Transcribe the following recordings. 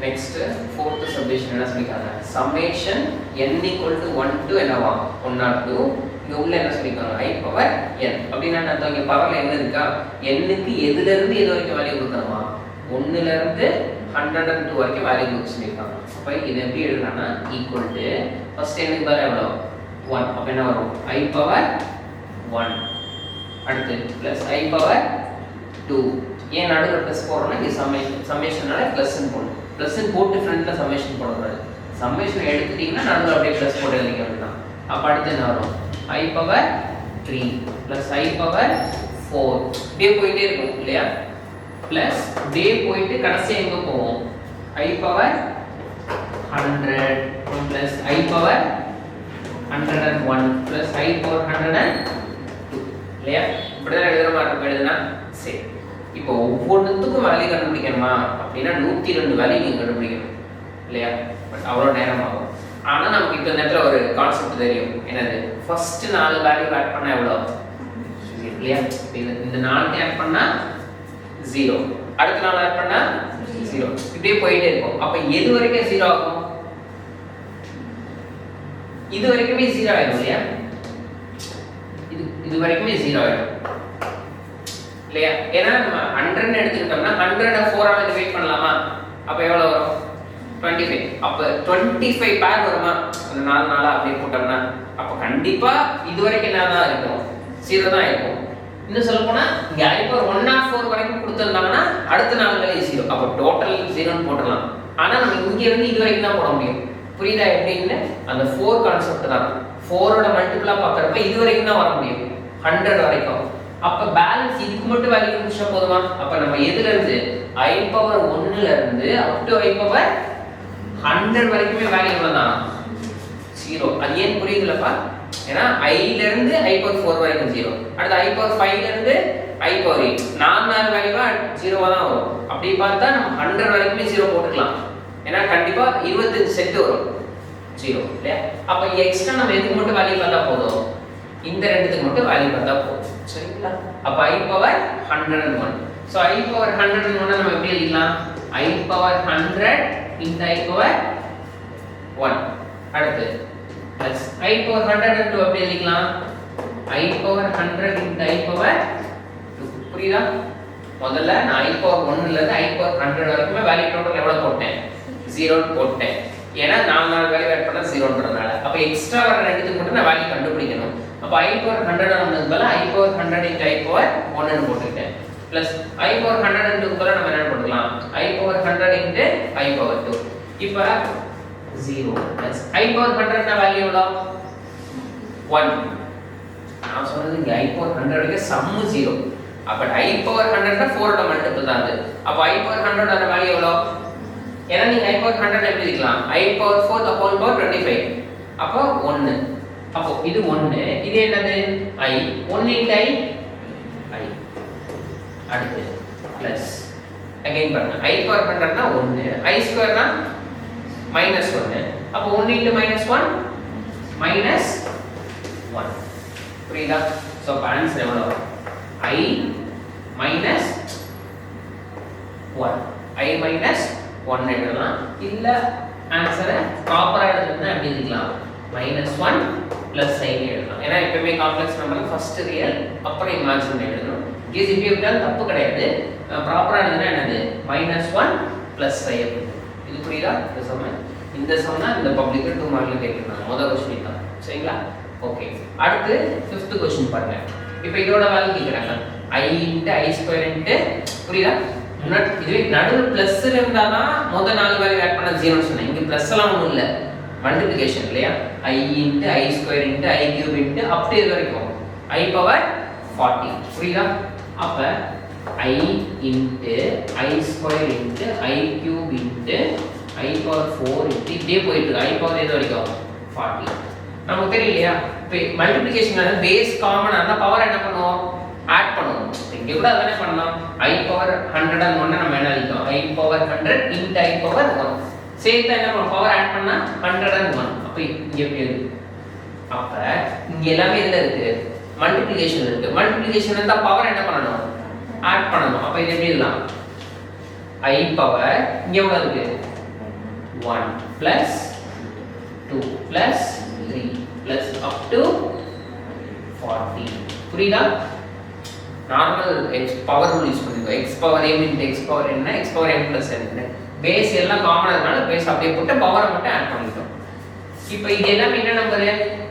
Next fourth subdivision என்ன சொல்லிருக்காங்க, summation n equal to 1 to என்னவா 1 or 2. இங்க உள்ள என்ன சொல்லிருக்காங்க i power n. அப்படின்னா நான் இங்க பவர்ல என்ன இருக்கா, n க்கு எதுல இருந்து எது வரைக்கும் வேல்யூ கொடுக்கணுமா, 1 ல இருந்து 102 வரைக்கும் வேல்யூ கொடுக்க சொல்லிருக்காங்க. அப்ப இது எப்படி எழுதலாம்னா ஈக்குவல் டு ஃபர்ஸ்ட் n க்கு பதிலா எவ்வளவு 1. அப்ப என்ன வரும் i power 1 அடுத்து பிளஸ் i power 2. ஏன் நடுவுல பிளஸ் போறோம்னா இது சம்மேஷனால பிளஸ் ன்னு போடணும். பிளஸ் ன்னு போட்டு ஃப்ரண்ட்ல சம்மேஷன் போடக்கூடாது. சம்மேஷன் எடுத்துட்டீங்கன்னா நடுவுல அப்படியே பிளஸ் போட்டு எழுதிக்க வேண்டியதான். அப்ப அடுத்து என்ன வரும் i power 3 plus i power 4 அப்படியே போயிட்டே இருக்கும் இல்லையா. பிளஸ் அப்படியே போயிட்டு கடைசி எங்க போவோம் i power 100 plus i power 101 plus i power 102 இல்லையா. இப்படிதான் எழுதுற மாதிரி இருக்கும். எழுதுனா சரி. இப்போ ஒவ்வொன்றுத்துக்கும் வேல்யூ கண்டுபிடிக்கணுமா அப்படின்னா 102 வேல்யூ நீங்க கண்டுபிடிக்கணும் இல்லையா. பட் அவ்வளோ நேரம் ஆகும். ஆனா நமக்கு இப்போ இந்த இடத்துல ஒரு கான்செப்ட் தெரியும். என்னது, ஃபர்ஸ்ட் 4 வேல்யூ ஆட் பண்ணா எவ்வளோ இல்லையா. இந்த 4 ஆட் பண்ணா 0, அடுத்த 4 ஆட் பண்ணா 0, இப்படியே போயிட்டே இருக்கும். அப்ப எது வரைக்கும் 0 ஆகும், இது வரைக்குமே 0 ஆயிடும் இல்லையா. இது வரைக்குமே 0 ஆயிடும் இல்லையா. ஏன்னா நம்ம 100 எடுத்துக்கிட்டோம்னா 100 4 ஆல டிவைட் பண்ணலாமா, அப்ப எவ்வளவு வரும் 25. அப்ப 25 பேர் வருமா அந்த 4 4 அப்படியே போட்டோம்னா, அப்ப கண்டிப்பா இது வரைக்கும் என்னதான் இருக்கும் 0 தான் இருக்கும். இன்னும் சொல்ல போனா இங்க i power 104 வரைக்கும் கொடுத்திருந்தாங்கன்னா அடுத்த 4 வேல்யூ 0. அப்ப டோட்டல் 0 ன்னு போடலாம். ஆனா நம்ம இங்க இருந்து இது வரைக்கும் தான் போட முடியும். புரியுதா எப்படின்னு? அந்த 4 கான்செப்ட் தான். 4 ஓட மல்டிபிளா பார்க்கறப்ப இது வரைக்கும் தான் வர முடியும் 100 வரைக்கும். அப்ப பேலன்ஸ் இதுக்கு மட்டும் வேல்யூ கண்டுபிடிச்சா போதுமா. அப்ப நம்ம எதுல இருந்து i power 1 ல இருந்து up to i power 100 வரைக்குமே வேல்யூ எவ்வளவுதான் 0. அது ஏன் புரியுதுலப்பா. ஏன்னா i ல இருந்து i power 4 வரைக்கும் 0, அடுத்து i power 5 ல இருந்து i power 8, 4 வேல்யூவா 0 தான் வரும். அப்படி பார்த்தா நம்ம 100 வரைக்குமே 0 போட்டுக்கலாம். ஏன்னா கண்டிப்பா 25 செட் வரும் 0 இல்லையா. அப்ப எக்ஸ்ட்ரா நம்ம எதுக்கு மட்டும் வேல்யூ பார்த்தா போதும், இந்த ரெண்டுத்துக்கு மட்டும் வேல்யூ பார்த்தா போதும். சரிங்களா. அப்ப i power 101. So i power 101 நம்ம எப்படி எழுதலாம், i power 100 into i power 1. அடுத்து plus i power 102 எப்படி எழுதலாம், i power 100 into i power 2. புரியுதா. முதல்ல நான் i power 1 ல இருந்து i power 100 வரைக்கும் வேல்யூ டோட்டல் எவ்வளவு போட்டேன் 0 போட்டேன். ஏன்னா 4 வேல்யூ ஆட் பண்ணா 0ன்றதால. அப்ப எக்ஸ்ட்ரா வர ரெண்டுத்துக்கு மட்டும் நான் வேல்யூ கண்டுபிடிக்கணும். அப்ப i power 100 வந்ததுக்கு பதிலா i power 100 into i power 1 ன்னு போட்டுட்டேன். plus i power 102 க்கு பதிலா நம்ம என்ன போட்டுக்கலாம், i power 100 into i power 2. இப்ப 0 plus i power 100 ன வேல்யூ எவ்வளவு 1. நான் சொன்னது இங்க i power 100 க்கு சம் 0. அப்ப i power 100 ன 4 ஓட மல்டிபிள் தான் அது. அப்ப i power 100 ஓட வேல்யூ எவ்வளவு, ஏன்னா நீங்க i power 100 எப்படி எழுதலாம், i power 4 the whole power 25. அப்ப 1. அப்போ இது 1, இது என்னது i 1 into i. அடுத்து பிளஸ் அகைன் பாருங்க i power 100 னா 1, i ஸ்கொயர் னா -1. அப்ப 1 into -1 -1. புரியுதா. சோ ஆன்சர் எவ்வளவு i minus 1. i minus 1 எழுதலாம். இல்ல ஆன்சரை ப்ராப்பரா எழுதணும்னா எப்படி எழுதலாம், -1 plus i எழுதலாம். ஏன்னா எப்பவுமே காம்ப்ளெக்ஸ் நம்பர்ல ஃபர்ஸ்ட் ரியல் அப்புறம் இமேஜினரி எழுதணும். கேஸ் இப்படி விட்டால் தப்பு கிடையாது. ப்ராப்பரா எழுதுனா என்னது -1 plus i. இது புரியுதா. இந்த சம்னா இந்த பப்ளிக் 2 மார்க்ல கேட்கறாங்க. முதல் क्वेश्चन தான். சரிங்களா. ஓகே. அடுத்து 5th क्वेश्चन பாருங்க. இப்போ இதோட வேல்யூ கேக்குறாங்க i into i square into, புரியுதா. இதுவே நடுவுல பிளஸ் இருந்தா தான் முதல் 4 வேல்யூ ஆட் பண்ண 0 ன்னு சொன்னேன். இங்க பிளஸ் எல்லாம் ஒண்ணும் இல்ல, மல்டிப்ளிகேஷன் இல்லையா. i into i square into i cube into அப்படியே வரைக்கும் i power 40. புரியுதா. அப்ப i into i square into i cube into i power 4 into இப்படியே போயிட்டு இருக்கு. i power எது வரைக்கும் 40. நமக்கு தெரியலையா. இப்போ மல்டிப்ளிகேஷன்ல பேஸ் காமனா இருந்தா பவர் என்ன பண்ணுவோம், ஆட் பண்ணுவோம். இங்க கூட அதானே பண்ணலாம். i power 101 நம்ம என்ன எழுதிட்டோம், i power 100 into i power 1. சேர்த்தா என்ன பண்ணுவோம், பவர் ஆட் பண்ணா 101. அப்ப இங்க எப்படி இருக்கு, அப்ப இங்க எல்லாமே எதுல இருக்கு, மல்டிப்ளிகேஷன் இருக்கு. மல்டிப்ளிகேஷன் இருந்தா பவர் என்ன பண்ணணும், ஆட் பண்ணணும். அப்ப இது எப்படி எழுதலாம், i power இங்க எவ்வளவு இருக்கு 1 plus 2 plus 3 plus up to 40. புரியுதா? நார்மல் பவர் ரூல் யூஸ் பண்ணிக்கோ. x power m into x power n x power m plus n. Base எல்லாம் காமனா இருக்கனால பேஸ் அப்படியே போட்டு பவரை மட்டும் ஆட் பண்ணிட்டோம். இப்போ இது எல்லாமே என்ன நம்பர்?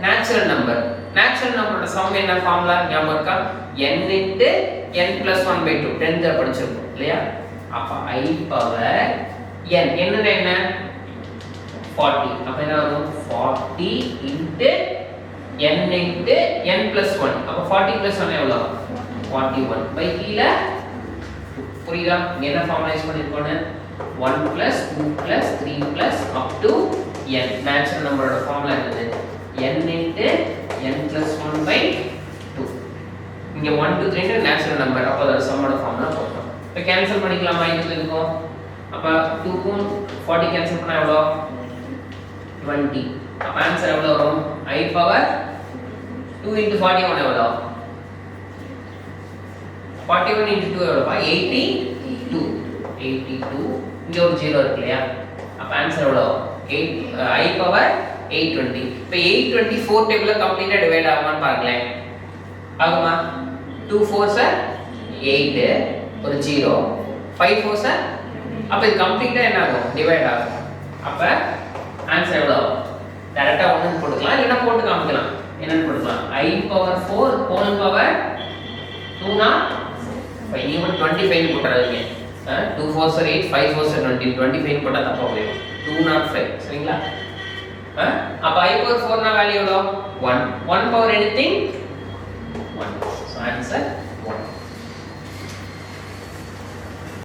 Natural number. நேச்சுரல் நம்பரோட சம் என்ன ஃபார்முலா ஞாபகம் இருக்கா? n into n plus 1/2 10th படிச்சிருக்கோம் இல்லையா? அப்ப I பவர் n என்னன்னா என்ன? 40. அப்ப என்ன வரும்? 40 into n into n plus 1. அப்ப 40 plus 1 எவ்வளவு? 41 by கீழ புரியுதா? என்ன ஃபார்முலா யூஸ் பண்ணிருக்கோம்னு 1 plus 2 plus 3 plus up to n. Natural நம்பரோட ஃபார்முலா என்னது? n into n plus 1 by 2. இங்க 1 2 3 நேச்சுரல் நம்பர். அப்ப அதோட சம்மோட ஃபார்முலா போடுறோம். இப்போ கேன்சல் பண்ணிக்கலாமா? இதுல இருக்கும். அப்ப 2 க்கும் 40 கேன்சல் பண்ணா எவ்வளவு? 20. அப்ப ஆன்சர் எவ்வளவு வரும்? I பவர் 2 into 41 எவ்வளவு? 41 into 2 எவ்வளவு? 82. 82. இங்க ஒரு 0 இருக்கு இல்லையா? அப்ப ஆன்சர் எவ்வளவு? 8 I பவர் 820. இப்போ 824 டேபிள்ல கம்ப்ளீட்டா டிவைட் ஆகுமான்னு பாருங்களேன். ஆகுமா? 2 4s 8 ஒரு 0 5 4s அப்ப இது கம்ப்ளீட்டா என்ன ஆகும்? டிவைட் ஆகும். அப்ப ஆன்சர் எவ்வளவு? டைரக்டா 1 போட்டுக்கலாம் இல்லனா போட்டு காமிக்கலாம். என்னன்னு போட்டுக்கலாம்? I power 4 whole power 205 even 25 போட்டுறாதீங்க. 2 4s 8 5 4s 20 25 போட்டா தப்பா போயிடும். 205 சரிங்களா? அப்ப I பவர் 4 னா வேல்யூ எவ்வளவு? 1 1 பவர் எனிதிங் 1. So answer